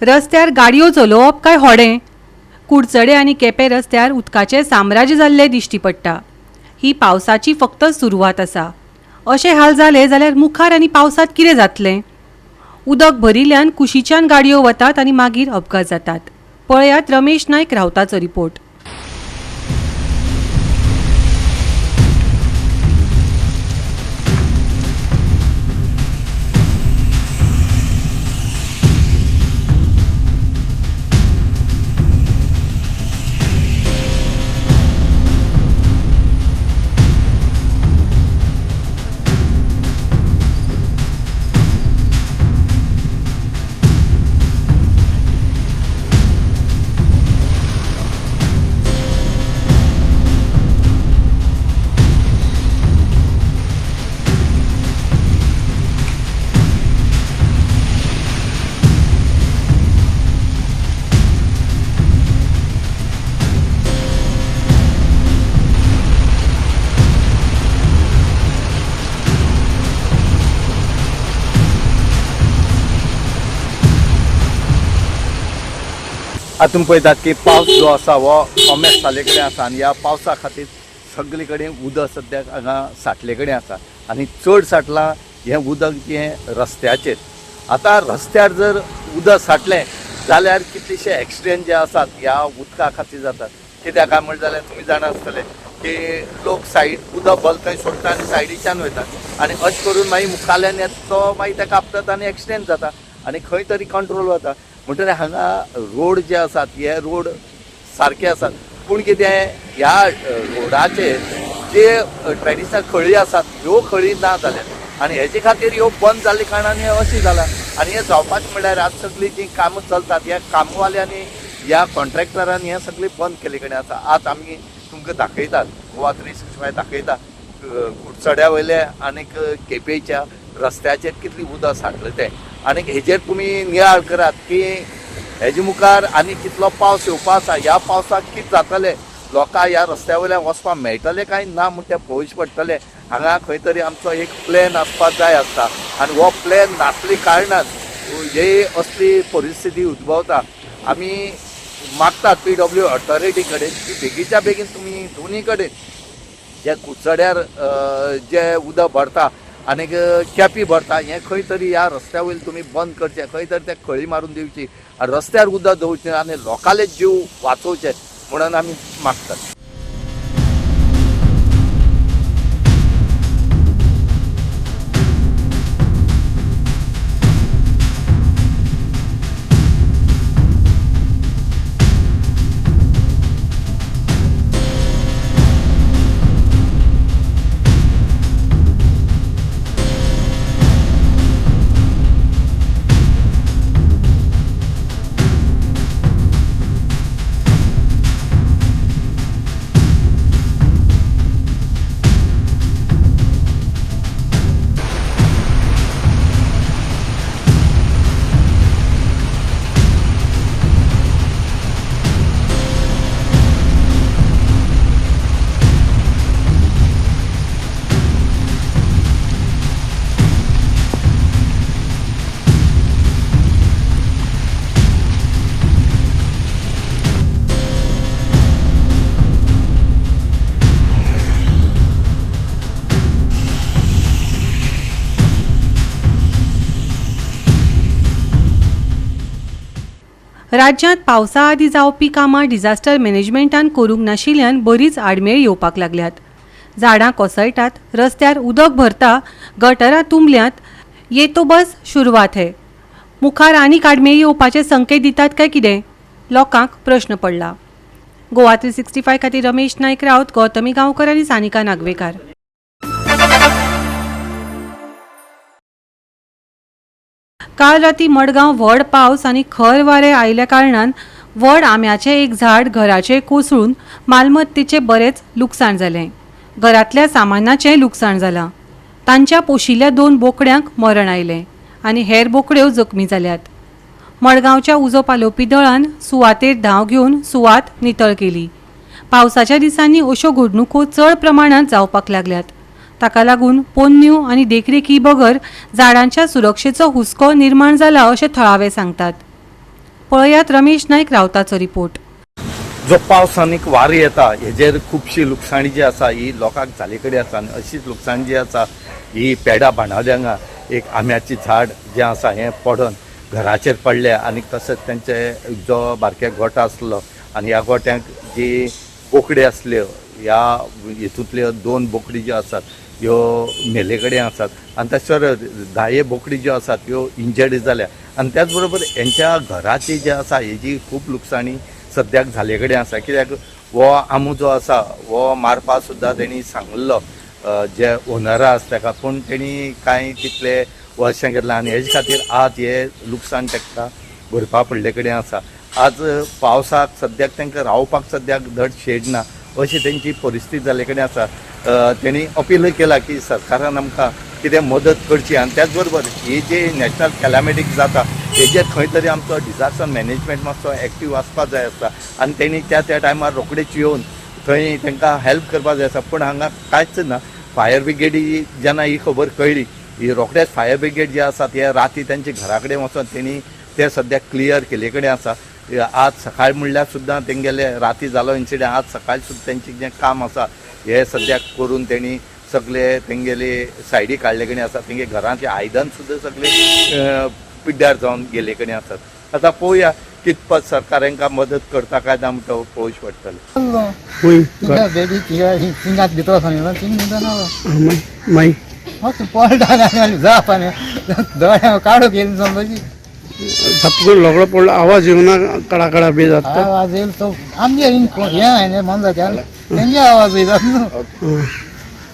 रस्त्यार गाडयो चलोवप काय होडे? कुडचडे आनी केपें रस्त्यार उदकाचें साम्राज्य जाल्लें दिश्टी पडटा। ही पावसाची फक्त सुरवात आसा। अशें हाल जाले जाल्यार मुखार आनी पावसांत कितें जातलें? उदक भरिल्ल्यान कुशीच्यान गाडयो वतात आनी मागीर अपघात जातात। पळयात रमेश नायक रावताचो रिपोर्ट। हातून पळयतात की पावस जो आसा हो ओमेस जाले कडेन आसा आनी ह्या पावसा खातीर सगळे कडेन उदक सद्याक हांगा साठले कडेन आसा आनी चड साठलां हें उदक जें रस्त्याचेर। आतां रस्त्यार जर उदक साठलें जाल्यार कितलेशे एक्सिडेंट जे आसात ह्या उदका खातीर जातात। कित्याक काय म्हणलें जाल्यार तुमी जाणा आसतले की लोक सायड उदक भल थंय सोडटा आनी सायडीच्यान वयतात आनी अशें करून मागीर मुखाल्यान येता तो मागीर ताका आपटता आनी एक्सिडेंट जाता आनी खंय तरी कंट्रोल वता। म्हणटकीर हांगा रोड जे आसात हे रोड सारके आसात पूण कितें ह्या रोडाचेर जे ट्रेडिशनल खळी आसात ह्यो खळी ना जाल्यात आनी हेजे खातीर ह्यो बंद जाल्ले कारणान हें अशें जालां। आनी हें जावपाचें म्हणल्यार आज सगळीं जीं कामां चलतात ह्या कामवाल्यांनी ह्या कॉन्ट्रॅक्टरांनी हें सगळें बंद केले कडेन आसा। आज आमी तुमकां दाखयतात गोवा 365 दाखयता कुडचड्या वयले आनीक केपेंच्या रस्त्याचेर कितली उदक साठलें तें आनी हेजेर तुमी नियाळ करात की हेजे मुखार आनी कितलो पावस येवपा आसा। ह्या पावसाक कितें जातलें, लोकांक ह्या रस्त्या वयल्यान वचपाक मेळटलें काय ना म्हूण तें पळोवचें पडटलें। हांगा खंय तरी आमचो एक प्लॅन आसपाक जाय आसता आनी हो प्लॅन नासले कारणान हे असली परिस्थिती उद्भवता। आमी मागतात PW ऑथॉरिटी कडेन की बेगीच्या बेगीन तुमी दोनी कडेन जे कुडचड्यार जे उदक भरता आनी केपी भरता हें खंय तरी ह्या रस्त्या वयलें तुमी बंद करचें, खंय तरी तें खळी मारून दिवची आनी रस्त्यार उदक दवरचें आनी लोकांले जीव वाचोवचे म्हणून आमी मागतात। राज्यांत पावसा आदी जावपी कामां डिझास्टर मॅनेजमेंटान करूंक नाशिल्ल्यान बरीच आडमेळ येवपाक लागल्यात। झाडां कोसळटात, रस्त्यार उदक भरता, गटरां तुंबल्यात, ये तो बस शुरवात है। मुखार आनीक आडमेळी येवपाचे संकेत दितात काय कितें? लोकांक प्रश्न पडला। गोवा 365 खातीर रमेश नायक रावत, गौतमी गांवकर आनी सानिका नागवेकार। काल राती मडगांव व्हड पावस आनी खर वारें आयिल्ल्या कारणान व्हड आंब्याचें एक झाड घराचेर कोसळून मालमत्तेचें बरेंच लुकसाण जालें। घरांतल्या सामानाचें लुकसाण जालां। तांच्या पोशिल्ल्या 2 बोकड्यांक मरण आयलें आनी हेर बोकड्यो जखमी जाल्यात। मडगांवच्या उजो पालोवपी दळान सुवातेर धांव घेवन सुवात नितळ केली। पावसाच्या दिसांनी अश्यो घडणुको चड प्रमाणांत जावपाक लागल्यात। ताका लागून पोन्न्यो आनी देखरेखी बगर झाडांच्या सुरक्षेचो हुस्को निर्माण जाला अशें थळावे सांगतात। पळयात रमेश नायक रावताचो रिपोर्ट. जो पावस आनीक वारें येता हेजेर खुबशी लुकसाणी जी आसा ही लोकांक जाले कडेन आसा आनी अशीच लुकसाण जी आसा ही पेडा बाणावल्यांगा एक आंब्याची झाड जें आसा हें पडोन घराचेर पडलें आनी तशेंच तेंचे जो बारके गोठो आसलो आनी ह्या गोठ्यांक जी बोकडी आसल्यो ह्या हितूंतल्यो 2 बोकडी ज्यो आसात ह्यो मेले कडेन आसात आनी तशें 10 बोकडी ज्यो आसात ह्यो इंजर्ड जाल्या आनी त्याच बरोबर हेंच्या घराची जी आसा हेजी खूब लुकसाणी सद्याक जाले कडेन आसा. कित्याक हो आंबो जो आसा हो मारपा सुद्दां तेणी सांगल्लो जे ओनर आसा ताका, पूण तेणी कांय तितले वर्सां घेतला आनी हेजे खातीर आज हे लुकसाण तांकां भरपा पडले कडेन आसा. आज पावसाक सद्याक तांकां रावपाक सद्याक धड शेड ना अशी तेंची परिस्थिती जाले कडेन आसा. तेणी अपील केला की सरकारान आमकां कितें मदत करची आनी त्याच बरोबर ही जी नॅशनल कॅलामिटीक जाता हेजेर खंय तरी आमचो डिजास्टर मॅनेजमेंट मातसो एक्टीव आसपाक जाय आसता आनी तेणी त्या टायमार रोखडेच येवन थंय तांकां हेल्प करपाक जाय आसा. पूण हांगा कांयच ना. फायर ब्रिगेडी जेन्ना ही खबर कळ्ळी ही रोखडेच फायर ब्रिगेड जे आसात हे राती तेंचे घरा कडेन वचोन तेणी ते सद्याक क्लियर केले कडेन आसा. आज सकाळ म्हणल्यार सुद्दां तेंगेले राती जालो इन्सिडंट आज सकाळ सुद्दां तेंचें जें काम आसा हे सद्याक करून तेणी सगळे तेंगेले सायडी काडले कडेन आसा. तेंगे घरांचे आयदन सुद्दां सगळे पिड्ड्यार जावन गेले कडेन आसात. आतां पळोवया कितपत सरकार हांकां मदत करता काय ना म्हणटा पळोवचें पडटलें. बेबी तिंगात भितर सांगलें तिंग माई पळटा जा पाणी दोळ्या काढू गेली समजायची झपकून लोगडो पडलो आवाज येऊ ना कडा बी जाता आवाज येईल तो आमगे हे आहे मनजाच्या तेंगे आवाज येतात न्हू.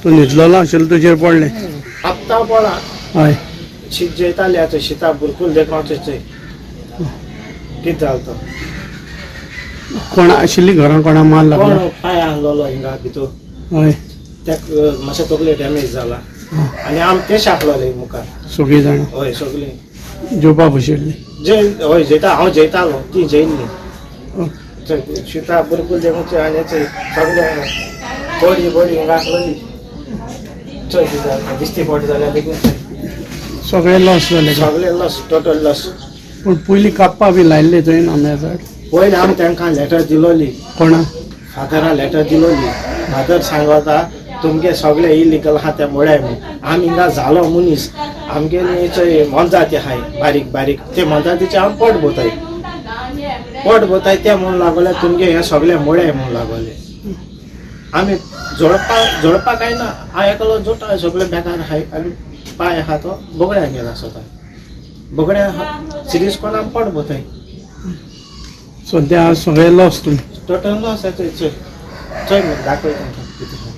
तू न्हिदलेलो आशिल्लो तुजेर पडलें आत्ता पळा हय शीत जेयताले आतां शिता बिलकुल देखावचें चोय कितें जालें तो कोण आशिल्ली घरां कोणा माल लागला कोण पांय आहलोलो हिंगा भितर हय ताका मातशें तकले डॅमेज जाला आनी आमी ते शाकलोले मुखार सगळीं जाणां हय सगळीं जेवपा बशिल्ली हय जेयता हांव जेयतालो ती जेयल्ली शिता बिलकुल देखावचें आनी चोय सगळें बडी हिंगा आहलोली चोय कितें जालें दिश्टी पडटा जाल्यार लेगीत सगळे लॉस जाले सगळें लॉस टोटल लॉस. पूण पयलीं कापपा बी लायल्ले थंय आंब्या झाड पयलीं आमी तांकां लेटर दिलोली कोणा फादराक लेटर दिलोली. फादर सांगता तुमगे सगळे इलिगल आहा ते मोडाय म्हणून. आमी हिंगा झालो मनीस आमगेली चोय मोनजाती आहाय बारीक बारीक ते मोनजातीचे आमी पोट बोताय ते म्हणून लागले तुमगे हे सगळे मोडाय म्हणून लागले. आमी जोडपा काय ना हांव एकलो जोडटा सगळे बेकार आहाय आनी पांय आहा तो बोगड्या गेला स्वता बोगड्या सिरीयस कोण आमी पोट बोताय सद्या सगळे लॉस तुमी टोटल लॉस आहे चोय चोय दाखय तांकां कितें आहा.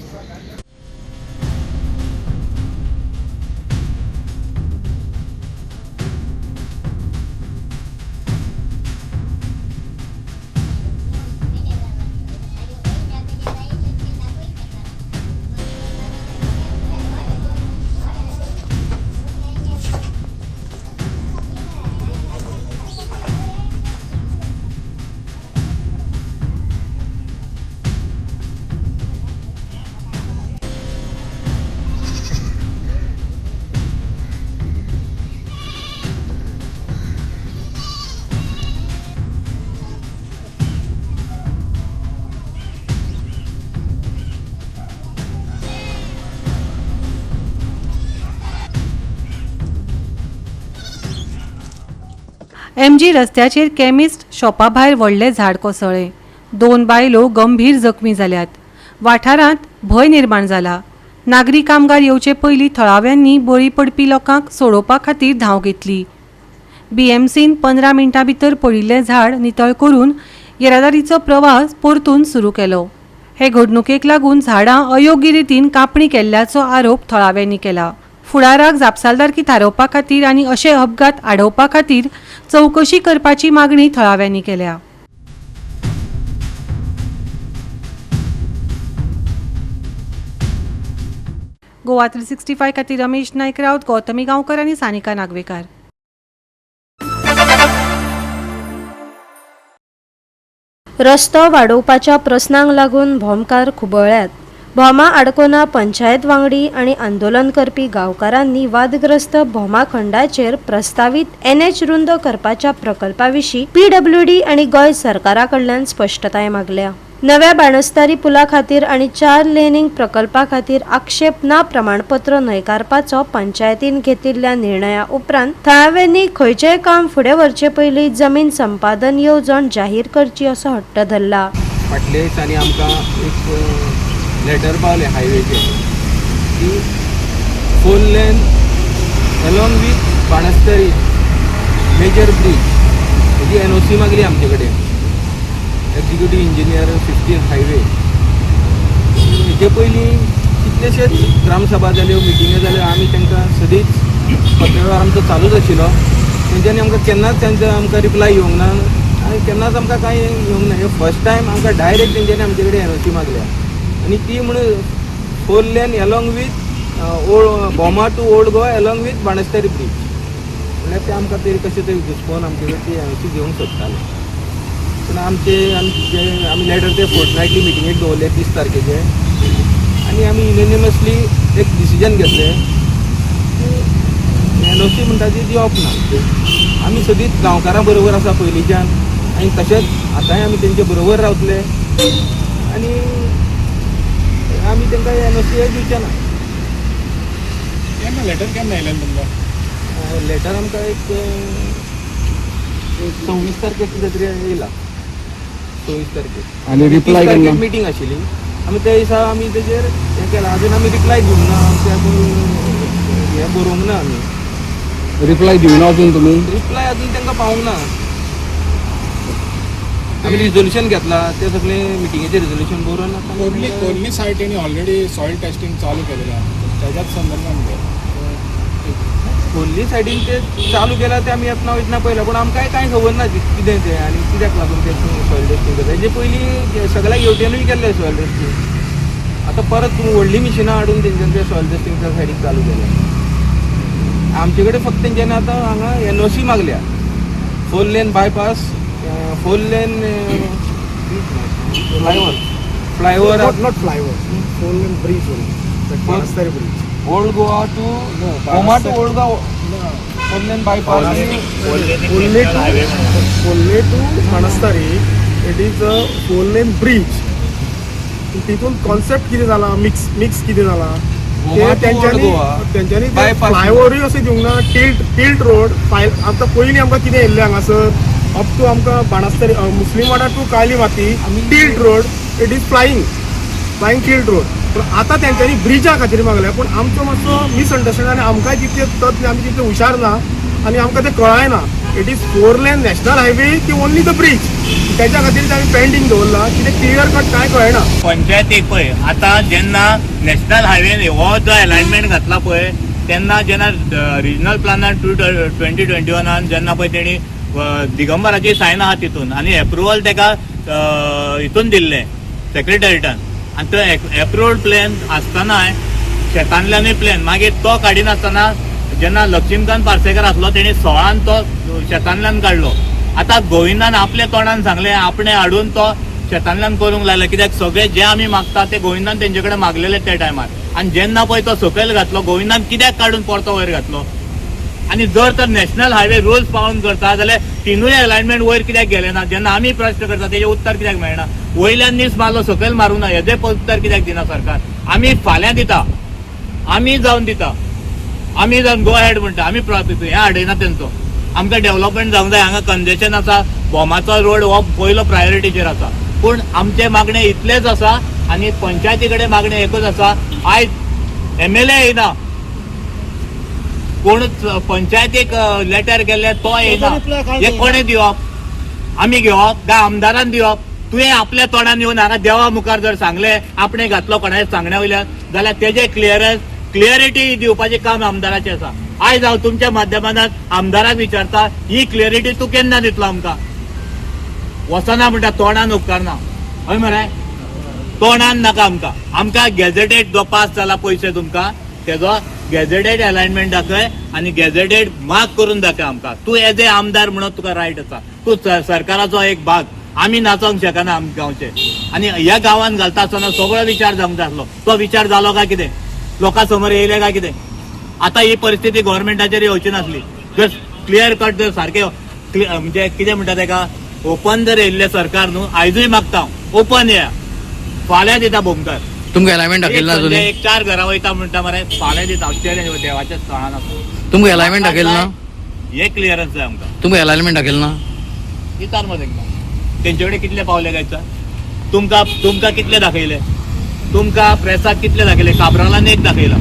MG रस्त्याचेर केमिस्ट शॉपा भायर व्हडलें झाड कोसळ्ळें. 2 बायलो गंभीर जखमी जाल्यात. वाठारांत भंय निर्माण जाला. नागरी कामगार येवचे पयलीं थळाव्यांनी बळी पडपी लोकांक सोडोवपा खातीर धांव घेतली. BMCन 15 मिनटां भितर पडिल्लें झाड नितळ करून येरादारीचो प्रवास परतून सुरू केलो. हे घडणुकेक लागून झाडां अयोग्य रितीन कापणी केल्ल्याचो आरोप थळाव्यांनी केला. फुडाराक जापसालदारकी थारोवपा खातीर आनी अशे अपघात आडोवपा खातीर चवकशी करपाची मागणी थळाव्यांनी केल्या. गोवा 365 खातीर रमेश नायक रावत, गौतमी गांवकर आनी सानिका नागवेकार. रस्तो वाडोवपाच्या प्रस्नांक लागून भोमकार खुबळ्यात. भोमा आडकोना पंचायत वांगडी आणि आंदोलन करपी गांवकारांनी वादग्रस्त भोमा खंडाचेर प्रस्तावित NH रुंद करपाच्या प्रकल्पाविशीं PWD आणि गोंय सरकारा कडल्यान स्पश्टताय मागल्या. नव्या बाणस्तारी पुला खातीर आणि 4 लेनिंग प्रकल्पा खातीर आक्षेप ना प्रमाणपत्र न्हयकारपाचो पंचायतीन घेतिल्ल्या निर्णया उपरांत थळाव्यांनी खंयचेय काम फुडें व्हरचे पयलीं जमीन संपादन येवजण जाहीर करची असो हट्ट धरला. फाटल्या दिसांनी आमकां एक लेटर पावलें हायवेचेर की 4 lane along with Banastari major bridge हेजी NOC मागली आमचे कडेन. एक्झिक्युटीव इंजिनियर 15 हायवे हेजे पयलीं कितलेशेच ग्रामसभा जाल्यो, मिटिंग्यो जाल्यो. आमी तांकां सदींच पत्रव्यवहार आमचो चालूच आशिल्लो. तेंच्यांनी आमकां केन्नाच तांचो आमकां रिप्लाय येवंक ना आनी केन्नाच आमकां कांय येवंक ना. हे फर्स्ट टायम आमकां डायरेक्ट तेंच्यांनी आमचे कडेन NOC मागल्या आनी ती म्हणून 4 lane along with old Bhoma to old Goa along with Banastari bridge म्हणल्यार ते आमकां तरी कशें तरी घुसपोवन आमचे कडेन ती NOC घेवंक सोदताले. पूण आमी लेटर ते फोर्टनायटली मिटिंगेक दवरले 30 तारखेचे आनी आमी युनिनिमसली एक डिसिजन घेतलें NOC म्हणटा ती दिवप ना. आमी सदींच गांवकारां बरोबर आसा पयलींच्यान आनी तशेंच आतांय आमी तेंचे बरोबर रावतले आनी आमी तांकां NOC दिवचे ना. केन्ना लेटर केन्ना आयलें तुमकां? लेटर आमकां एक 26 तारखेक कितें तरी येयला. 24 तारखेक आणि रिप्लाय केन्ना? मिटींग आशिल्ली. आमी त्या दिसा आमी तेजेर हें केलां. अजून आमी रिप्लाय दिवंक ना. हें बरोवंक ना आमी. रिप्लाय दिवना अजून तुमी? रिप्लाय अजून तांकां पावूंक ना. आमी रिजोल्युशन घेतला ते सगळे मिटिंगेचे रिजोल्युशन बरोवन कोर्ली सायटींनी ऑलरेडी सॉयल टेस्टिंग चालू केलेलें आसा. त्याच्याच संदर्भात कोल्ली सायडीन ते चालू केला ते आमी येतना वयतना पळयला. पूण आमकांय कांय खबर ना कितें तें आनी कित्याक लागून ते सॉयल टेस्टिंग करता. हेजे पयलीं सगळ्या हेवटेनूय केल्लें सॉयल टेस्टिंग. आतां परत व्हडली मिशिनां हाडून तेंच्यांनी ते सॉयल टेस्टिंग त्या सायडीक चालू केलें. आमचे कडेन फक्त तेंच्यांनी आतां हांगा NOC मागल्या. 4 lane bypass, 4 lane flyover not flyover 4 lane bridge Banastari bridge old Goa to Bhoma to old Goa 4 lane bypass. कोल्ले to Banastari it is a 4 lane bridge. तितून कॉन्सेप्ट कितें जाला, मिक्स कितें जाला तेंच्यांनी फ्लायओवरूय अशें दिवंक ना. टिल्ट रोड आतां पयलीं आमकां कितें येयल्लें हांगासर अप टू आमकां बाणस्तारी मुस्लिमवाडा टू काली माती tilt road it is flying tilt road. पूण आतां तेंच्यांनी ब्रिजा खातीर मागल्या. पूण आमचो मातसो मिसअंडरस्टँडिंग आनी आमकांय तितले तज्ञ आमी तितले हुशार ना आनी आमकां तें कळाय ना. It is 4 lane national highway की ओन्ली द ब्रिज. त्याच्या खातीर आमी पेंडींग दवरला. कितें क्लियर कट कांय कळना. पंचायतीक पळय आतां जेन्ना नॅशनल हायवेन हो जो अलायनमेंट घातला पळय तेन्ना जेन्ना रिजनल प्लानान 2021 जेन्ना पळय तेणी दिगंबराची सायन आहा तितून आनी एप्रुवल तेका हितून दिल्लें सेक्रेटरिएटान. आनी तो एप्रुवड प्लॅन आसतनाय शेतांतल्यानूय प्लॅन मागीर तो काडिनासतना जेन्ना लक्ष्मीकांत पार्सेकर आसलो तेणी 16 तो शेतांतल्यान काडलो. आतां गोविंदान आपल्या तोंडान सांगलें आपणें हाडून तो शेतांतल्यान करूंक लायला. कित्याक सगळे जे आमी मागता ते गोविंदान तेंचे कडेन मागलेले त्या टायमार. आनी जेन्ना पळय तो सकयल घातलो गोविंदान कित्याक काडून परतो वयर घातलो. आनी जर तर नॅशनल हायवे रुल्स पाळून करता जाल्यार तिनूय अलायनमेंट वयर कित्याक गेले ना. जेन्ना आमी प्रश्न करता तेजें उत्तर कित्याक मेळना. वयल्यान नीस मारलो सकयल मारूं ना हेजें उत्तर कित्याक दिना सरकार. आमी फाल्यां दिता, आमी जावन दिता, आमी जावन गो हेड म्हणटा. आमी हें हाडयना तेंचो. आमकां डेव्हलपमेंट जावंक जाय. हांगा कंजेशन आसा. बोमाचो रोड हो पयलो प्रायोरिटीचेर आसा. पूण आमचें मागणें इतलेंच आसा आनी पंचायती कडेन मागणें एकूच आसा. आयज MLA येयना, कोण पंचायतीक लेटर गेल्ले तो येयना. हे कोणें दिवप? आमी घेवप काय आमदारान दिवप? तुवें आपल्या तोंडान येवन हांगा देवा मुखार जर सांगलें आपणें घातलो कोणाच्या सांगण्या वयल्यान जाल्यार तेजें क्लियरिटी दिवपाचें काम आमदाराचें आसा. आयज हांव तुमच्या माध्यमांत आमदाराक विचारता ही क्लियरिटी तूं केन्ना दितलो आमकां? वचना म्हणटा तोंडान उपकारना. हय मरे तोंडान नाका आमकां. आमकां गॅझेटेड जो पास जाला पयशे तुमकां तेजो गॅझेटेड अलायनमेंट दाखय आनी गॅझेटेड मार्क करून दाखय आमकां. तूं एज ए आमदार म्हणून तुका रायट आसा. तूं सरकाराचो एक भाग आमी नाचोंक शकना आमच्या गांवचे आनी ह्या गांवांत घालता आसतना सगळो विचार जावंक जाय आसलो तो विचार जालो काय कितें लोकां समोर येयले काय कितें आतां ही परिस्थिती गव्हर्मेंटाचेर येवची नासली जर क्लियर कट जर सारकें म्हणजे कितें म्हणटा तेका ओपन जर येयल्लें सरकार न्हू आयजूय मागता ओपन येया फाल्यां दिता भोमकार तुमकां अलायमेंट दाखयला ना म्हणजे अजून एक 4 घरां वयता म्हणटा मरे फाल्यां दिता देवाच्या स्थळान तुमकां अलायमेंट दाखयला ना हे क्लियरन्स जाय आमकां तुमकां अलायमेंट दाखयला ना दितात मरे तांकां तेंचे कडेन कितले पावले काय तुमकां कितले दाखयले तुमकां प्रेसाक कितले दाखयले काब्रालान एक दाखयला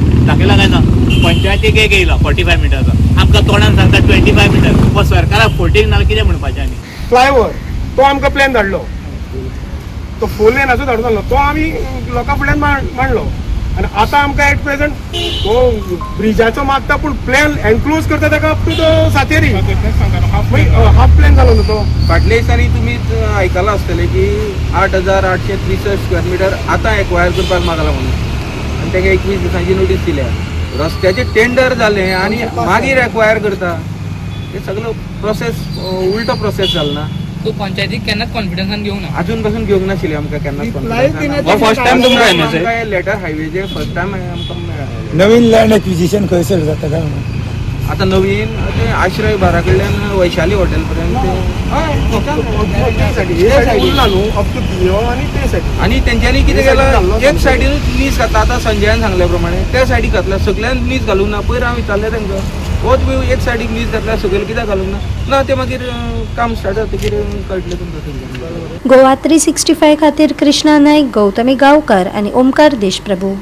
काय ना पंचायतीक एक येयला 45 मिटरचा आमकां तोंडान सांगता 25 मिटर पण सरकाराक 40 नाल्यार कितें म्हणपाचें आनी फ्लायओव्हर तो आमकां प्लॅन धाडलो तो 4 लेनाचो धाडून जालो तो आमी लोकां फुड्यान मांडलो आनी आतां आमकां एट प्रेझेंट तो ब्रिजाचो मागता पूण प्लॅन एनक्लोज करता ताका अप टू तो सातेरी हाफ प्लॅन जालो न्हू तो फाटल्या दिसांनी तुमी आयकलां आसतलें की 8,863 स्क्वेअर मिटर आतां एक्वायर करपाक मागला म्हणून आनी ताका 21 दिसांची नोटीस दिल्या रस्त्याचें टेंडर जालें आनी मागीर एक्वायर करता हे सगळो प्रोसेस उल्टो प्रोसेस जालो ना तू पंचायतीक केन्नाच कॉन्फिडन्सान घेवंक ना अजून पासून घेवंक नाशिल्ली आमकां केन्नाच फर्स्ट टाइम तुमकां आमकां लेटर हायवेचेर फर्स्ट टायम आमकां मेळ्ळें नवीन लँड एक्विजिशन खंयसर जाता काय आतां नवीन ते आश्रय बारा कडल्यान वैशाली हॉटेल पर्यंत आनी तेंच्यांनी कितें केलां एक सायडीनूच लीज घातला आतां संजयान सांगल्या प्रमाणे त्या सायडीक घातला सगळ्यांक लीज घालूंक ना पयर हांव विचारलें तांकां होच बी एक सायडीक लीज घातल्या सगळें कित्याक घालूंक ना ते मागीर काम स्टार्ट जातकीर कळटलें तुमकां गोवा 365 खातीर कृष्णा नायक, गौतमी गांवकार आनी ओमकार देशप्रभू.